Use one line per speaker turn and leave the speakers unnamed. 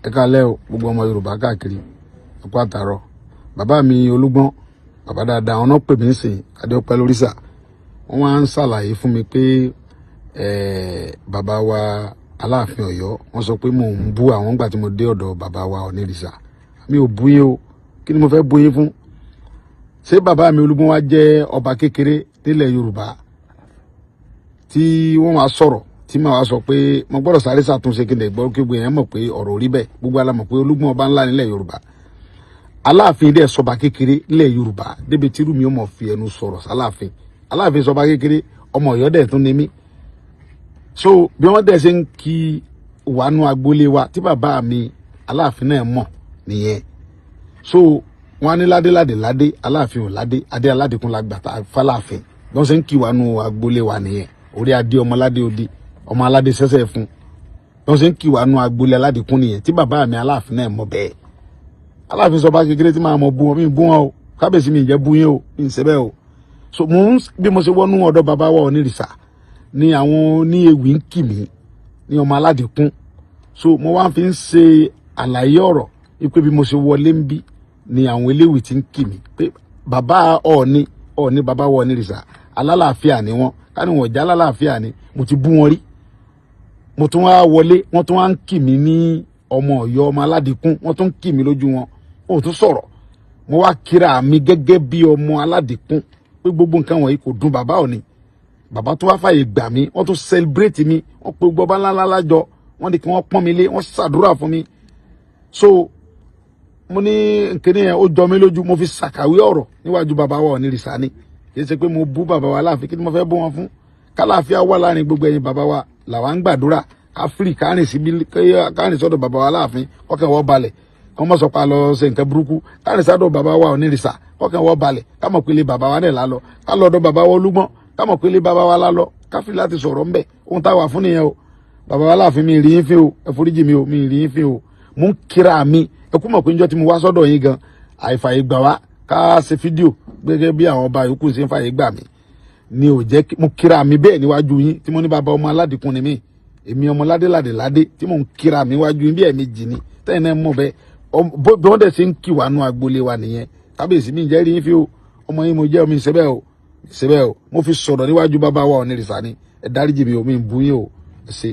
ẹ káalẹ́ o gbogbo ọmọ Yorùbá káàkiri ẹ kú àtàárọ̀. Bàbá mi Olúgbọ́n bàbá dáadáa àwọn náà pè mí sìn Adéọpẹ́ lóríṣà. Wọ́n wá ń ṣàlàyé fún mi pé bàbá wa Aláàfin Ọ̀yọ́ wọ́n sọ pé mò ń bú àwọn gbà tí mo dé ọ̀dọ̀ bàbá wa Onírìṣà. Mi ò bú yín o, kí ni mo fẹ́ bú yín fún? Ṣé bàbá mi Olúgbọ́n wá jẹ́ ọba kékeré nílẹ̀ Yorùbá tí wọ́n wá sọ̀rọ̀ tí màá wá sọ pé mo gbọ́dọ̀ sáré ṣàtúnṣe kí n lè gbọ́ kí gbogbo èèyàn mọ̀ pé ọ̀rọ̀ rí bẹ́ẹ̀? Gbogbo alamọ̀ pé Olúgbọ́n ọba ńlá nílẹ̀ Yorùbá. Aláàfin dẹ̀ sọba kékeré nílẹ̀ Yorùbá débi tí irú mi ó mọ̀ fi ẹnu sọ̀rọ̀ sálàfin. Aláàfin sọba kékeré, ọmọ Ọ̀yọ́ dẹ̀ tún ní mí. So bí wọ́n dẹ̀ ṣe ń kí wàánu agboolé wa tí bàbá mi Aláàfin náà mọ̀ nìyẹn. So wọ́n á ní ládé Aláàfin ò ládé, adé aládékun la gbàtà fáláàfin. Bí wọ́n ṣe ń kí wàánu agboolé wa nìyẹn. Orí adé ọmọ aládé odi, ọmọ aládé sẹ́sẹ́ fún. Bí wọ́n ṣe ń kí wàánu agboolé aládékun nìyẹn tí bàbá mi Aláàfin náà mọ̀ bẹ́ẹ̀. Aláàfin sọba kékeré tí máa mọ̀ bú wọn, mi bú wọn o, kábíyèsí mi jẹ́ bú yín o, mi ń ṣe bẹ́ẹ̀ o. So bí mo ṣe wọnú ọ̀dọ̀ bàbá wa Onírìṣà ni àwọn ní ewì ń kì mí ní ọmọ aládìkún. So mo wá fi ń ṣe àlàyé ọ̀rọ̀ wípé bí mo ṣe wọlé ń bí ni àwọn eléwì ti ń kì mí pé bàbá Ọọ̀ni bàbá wa Onírìṣà alálàáfíà ni wọ́n, ká ní wọ́n já alálàáfíà ni mo ti bú wọn rí. Mo tún wá wọlé wọ́n tún wá ń kì mí ní ọmọ Ọ̀yọ́ ọmọ aládìkún, wọ́n tún ń kì mí lójú wọn, ó tún sọ̀rọ̀. Mo wá kíra mi gẹ́gẹ́ bí ọmọ aládìkún pé gbogbo nǹkan wọ̀nyí kò dùn bàbá Ọọ̀ni. Bàbá tó wá fàyè gbà mí, wọ́n tún celebrate mi, wọ́n pe gbogbo ọba ńlá lájọ, wọ́n ní kí wọ́n pọ́n mi lé, wọ́n ṣàdúrà fún mi. So mo ní kíní yẹn ó jọ mí lójú, mo fi ṣàkàwé ọ̀rọ̀ níwájú bàbá wa Onírìṣà ni. Kì í ṣe pé mo bú bàbá wa Aláàfin, kí ni mo fẹ́ bú wọn fún? Kálàáfíà wà láàrin gbogbo ẹ̀yin bàbá wa làwa ń gbàdúrà ká fìrì kárìn sọ́dọ̀ bàbá wa Aláàfin kọ́kàn wọ́n balẹ̀. Kọ́ mọ́ sọ pa lọ ṣe nǹkan burúkú, kárìn sọ́dọ̀ bàbá wa Onírìṣà kọ́kàn wọ́n balẹ̀. Ká mọ̀ pé ilé bàbá wa náà lálọ́, ká lọ́dọ̀ bàbá wa Olúgbọ́n ká mọ̀ pé ilé bàbá wa lálọ́, ká fi láti sọ̀rọ̀ ńbẹ̀. Ohun táwa fún nìyẹn o. Bàbá wa Aláàfin mi rí yín fín o, ẹ foríjì mi o, mi rí yín fín o. Mo ń kíra mi, ẹ kú mọ̀ pé níjọ́ tí mo wá sọ́dọ̀ yín gan, àìfàyè gbà wá ká ṣe fídíò gẹ́gẹ́ bí àwọn ọba yòókù ṣe ń fàyè gbà mí ni ò jẹ́ mo kíra mi bẹ́ẹ̀ níwájú yín tí mo ní bàbá ọmọ aládìkún ni mí, èmi ọmọ ládé tí mò ń kíra mi wájú yín bí ẹ̀ẹ̀mejì ni tẹ́yìn náà mọ̀ bẹ́ẹ̀ bí wọ́n dẹ̀ ṣe ń kí wàánu agboolé wa nìyẹn. Kábíyèsí mi jẹ́ rí yín fi o, ọmọ yín mo jẹ́ omi ìṣẹ́bẹ̀ o, mo fi sọ̀rọ̀ níwájú bàbá wa Onírìṣà ni, ẹ dáríjì mi o, mi ń bú yín o, ẹ ṣé.